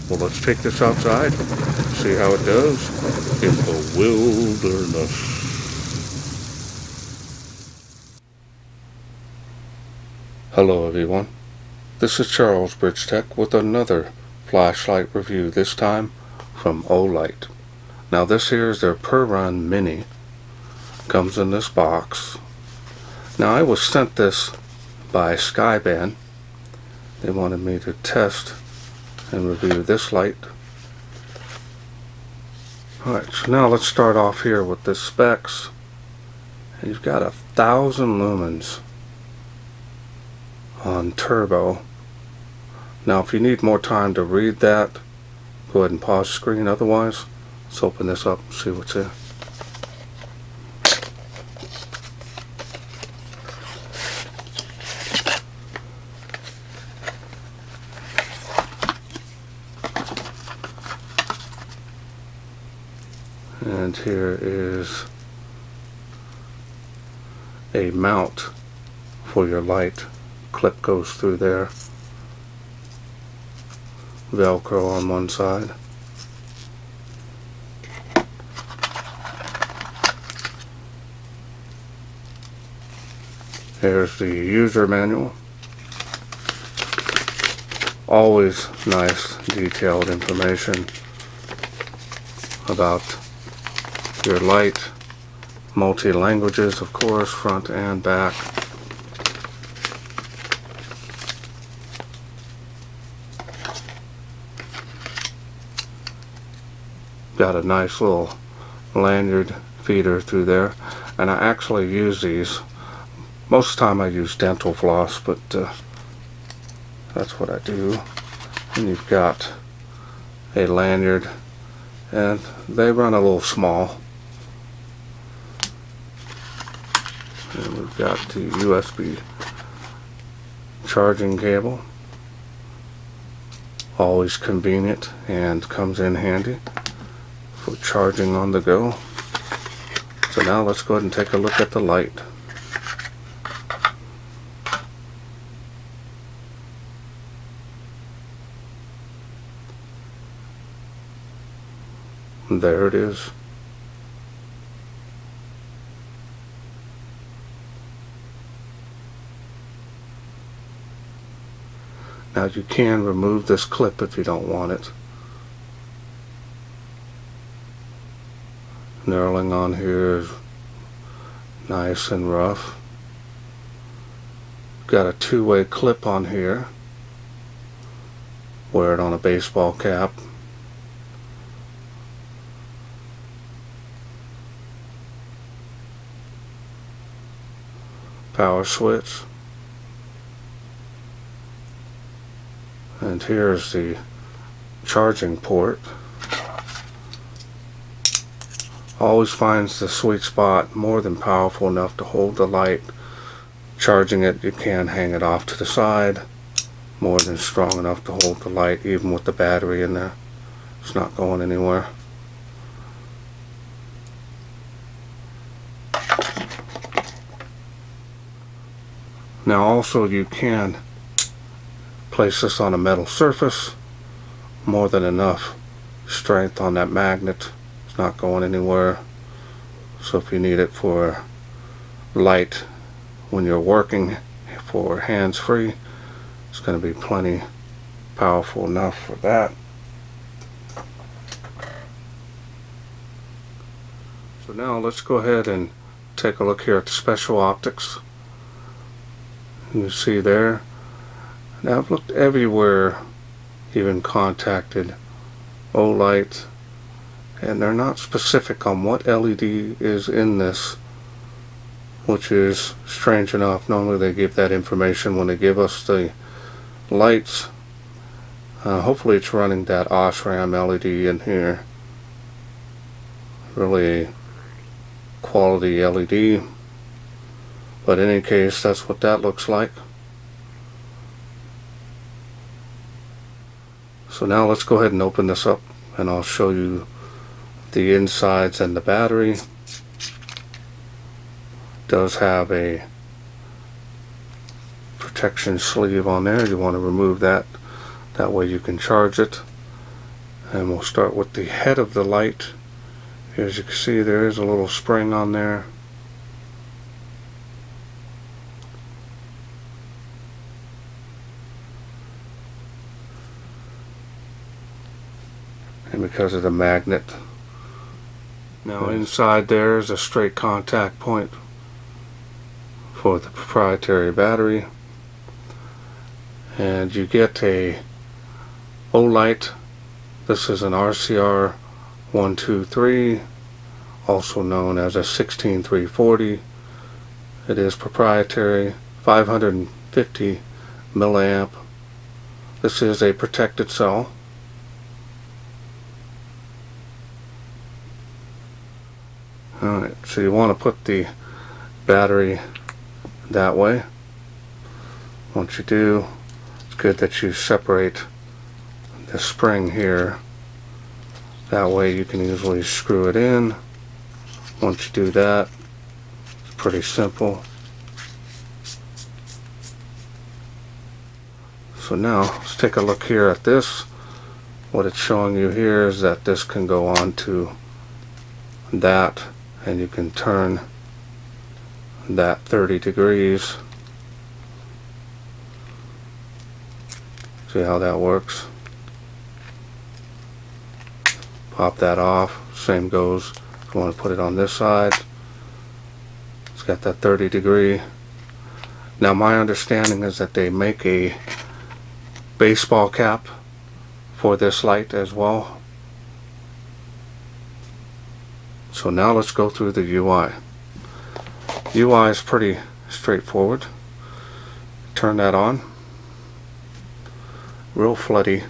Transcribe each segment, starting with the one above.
Well, let's take this outside, see how it does in the wilderness. Hello everyone, this is Charles BridgTec with another flashlight review, this time from Olight. Now this here is their Perun Mini, comes in this box. Now I was sent this by Skyband. They wanted me to test and review this light. Alright, so now let's start off here with the specs. And you've got 1,000 lumens on turbo. Now if you need more time to read that, go ahead and pause the screen. Otherwise, let's open this up and see what's here. And here is a mount for your light. Clip goes through there. Velcro on one side. Here's the user manual. Always nice detailed information about your light. Multi-languages, of course, front and back. Got a nice little lanyard feeder through there, and I actually use these. Most of the time I use dental floss, but that's what I do. And you've got a lanyard, and they run a little small. And we've got the USB charging cable. Always convenient and comes in handy for charging on the go. So now let's go ahead and take a look at the light. And there it is. Now you can remove this clip if you don't want it. Knurling on here is nice and rough. Got a two-way clip on here. Wear it on a baseball cap. Power switch. And here's the charging port. Always finds the sweet spot, more than powerful enough to hold the light. Charging it, you can hang it off to the side. More than strong enough to hold the light, even with the battery in there. It's not going anywhere. Now also you can place this on a metal surface. More than enough strength on that magnet. It's not going anywhere. So if you need it for light when you're working, for hands-free, it's going to be plenty powerful enough for that. So now let's go ahead and take a look here at the special optics. You see there. Now I've looked everywhere, even contacted Olight, and they're not specific on what LED is in this, which is strange enough. Normally they give that information when they give us the lights. Hopefully it's running that OSRAM LED in here. Really quality LED. But in any case, that's what that looks like. So now let's go ahead and open this up, and I'll show you the insides and the battery. Does have a protection sleeve on there. You want to remove that. That way you can charge it. And we'll start with the head of the light. As you can see, there is a little spring on there. And because of the magnet. Now inside there is a straight contact point for the proprietary battery. And you get a Olight. This is an RCR 123, also known as a 16340. It is proprietary, 550 milliamp. This is a protected cell. Alright, so you want to put the battery that way. Once you do, it's good that you separate the spring here. That way you can easily screw it in. Once you do that, it's pretty simple. So now let's take a look here at this. What it's showing you here is that this can go on to that, and you can turn that 30 degrees. See how that works? Pop that off. Same goes if you want to put it on this side. It's got that 30 degree. Now my understanding is that they make a baseball cap for this light as well. So now let's go through the UI. UI is pretty straightforward. Turn that on. Real floody,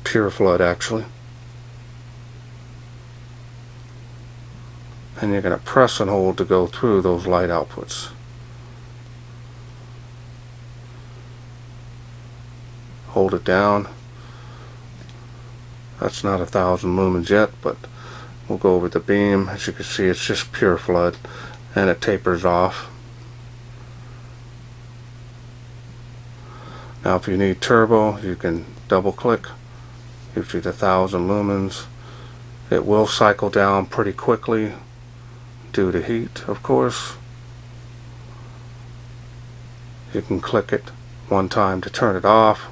pure flood actually. And you're going to press and hold to go through those light outputs. Hold it down. That's not 1,000 lumens yet, but we'll go over the beam. As you can see, it's just pure flood, and it tapers off. Now if you need turbo, you can double click. Gives you the 1,000 lumens. It will cycle down pretty quickly due to heat, of course. You can click it one time to turn it off,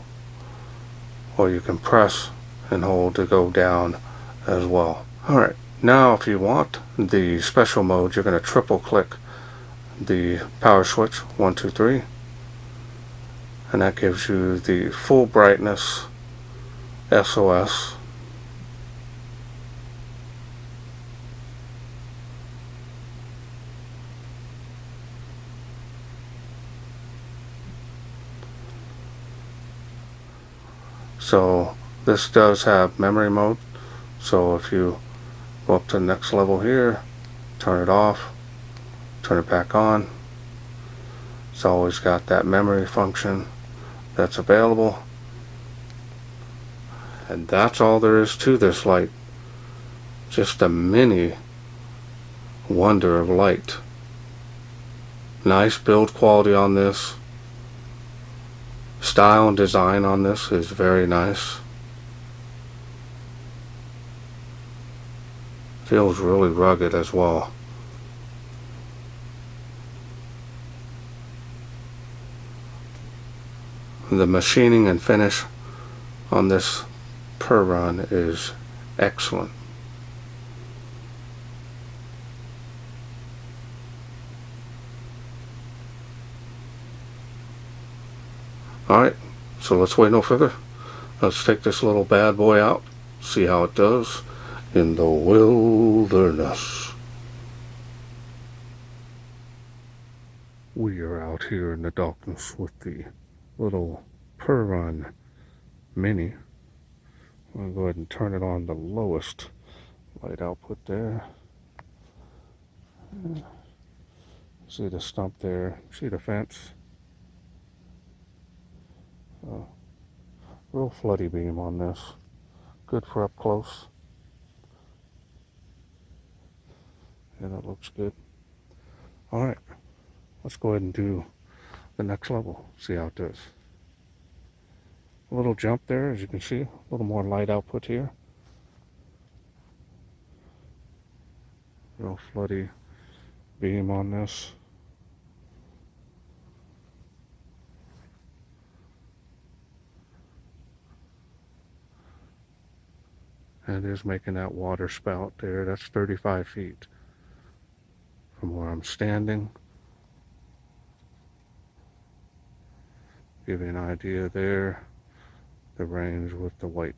or you can press and hold to go down as well. Alright, now if you want the special mode, you're going to triple click the power switch 1, 2, 3, and that gives you the full brightness SOS. So this does have memory mode, so if you go up to the next level here, turn it off, turn it back on, it's always got that memory function that's available. And that's all there is to this light. Just a mini wonder of light. Nice build quality on this. Style and design on this is very nice. Feels really rugged as well. The machining and finish on this Perun is excellent. Alright, so let's wait no further. Let's take this little bad boy out, see how it does in the wilderness. We are out here in the darkness with the little Perun Mini. I'm going to go ahead and turn it on the lowest light output there. See the stump there, see the fence. Real floody beam on this. Good for up close. Yeah, that looks good. Alright, let's go ahead and do the next level, see how it does. A little jump there, as you can see, a little more light output here. Real floody beam on this. And it is making that water spout there. That's 35 feet from where I'm standing. Give you an idea there. The range with the white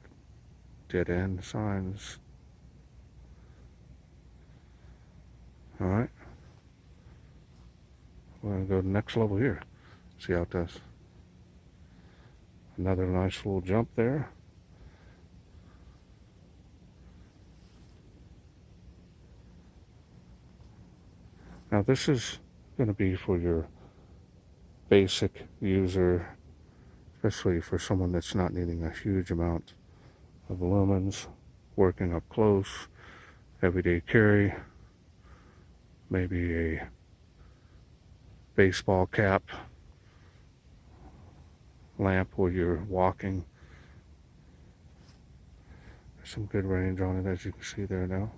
dead end signs. Alright. We're going to go to the next level here. See how it does. Another nice little jump there. Now this is going to be for your basic user, especially for someone that's not needing a huge amount of lumens, working up close, everyday carry, maybe a baseball cap lamp where you're walking. There's some good range on it, as you can see there now.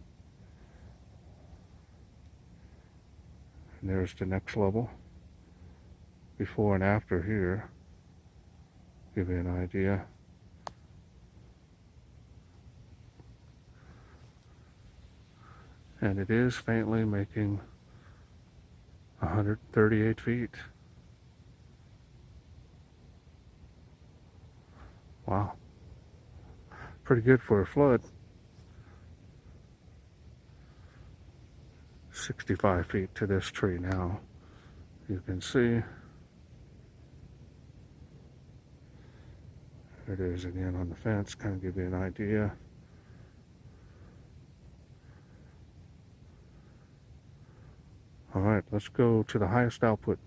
And there's the next level. Before and after here. Give you an idea. And it is faintly making 138 feet. Wow. Pretty good for a flood. 65 feet to this tree now. You can see. There it is again on the fence, kind of give you an idea. Alright, let's go to the highest output.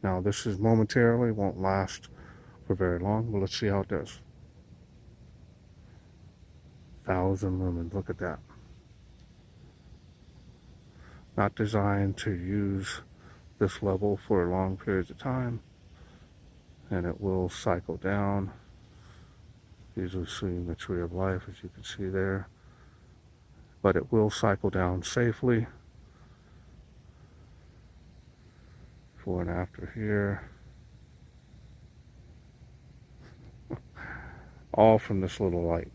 Now this is momentarily, won't last for very long, but let's see how it does. 1,000 lumens, look at that. Not designed to use this level for long periods of time, and it will cycle down. Usually seeing the tree of life, as you can see there, but it will cycle down safely. Before and after here. All from this little light.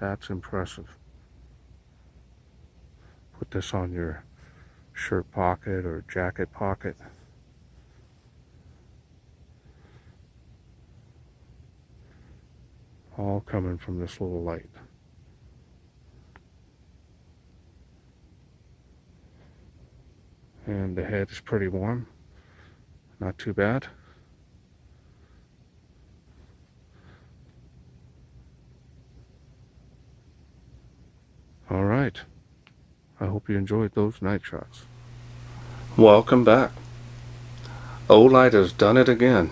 That's impressive. Put this on your shirt pocket or jacket pocket. All coming from this little light. And the head is pretty warm. Not too bad. Alright. I hope you enjoyed those night shots. Welcome back. Olight has done it again.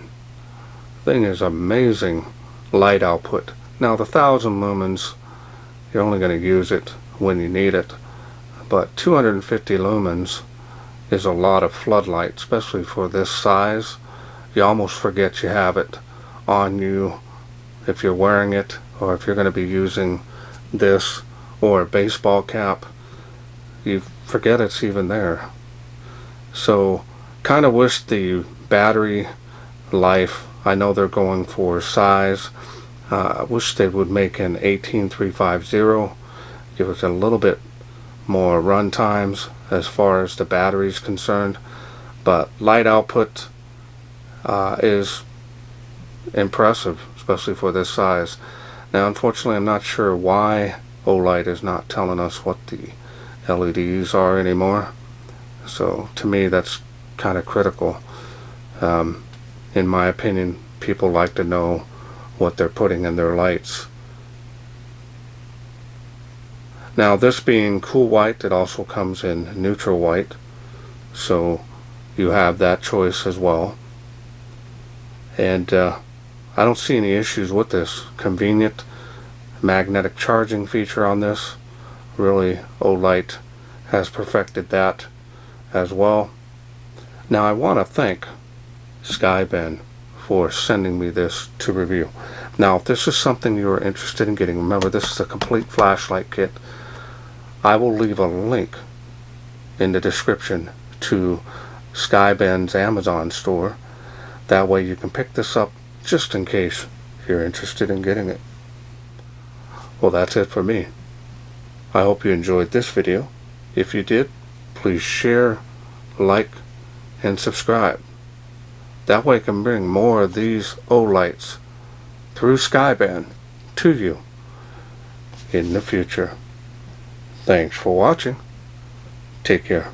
Thing is amazing light output. Now the 1,000 lumens, you're only going to use it when you need it. But 250 lumens is a lot of floodlight, especially for this size. You almost forget you have it on you if you're wearing it, or if you're going to be using this or a baseball cap. You forget it's even there. So kind of wish the battery life, I know they're going for size, I wish they would make an 18350, give it a little bit more run times as far as the battery is concerned, but light output is impressive, especially for this size. Now unfortunately I'm not sure why Olight is not telling us what the LEDs are anymore, so to me that's kind of critical. In my opinion, people like to know what they're putting in their lights. Now this being cool white, it also comes in neutral white, so you have that choice as well. And I don't see any issues with this. Convenient magnetic charging feature on this. Really, Olight has perfected that as well. Now I want to thank Skyben for sending me this to review. Now, if this is something you're interested in getting, remember this is a complete flashlight kit. I will leave a link in the description to Skybend's Amazon store. That way you can pick this up just in case you're interested in getting it. Well, that's it for me. I hope you enjoyed this video. If you did, please share, like, and subscribe. That way I can bring more of these Olights through Skybend to you in the future. Thanks for watching. Take care.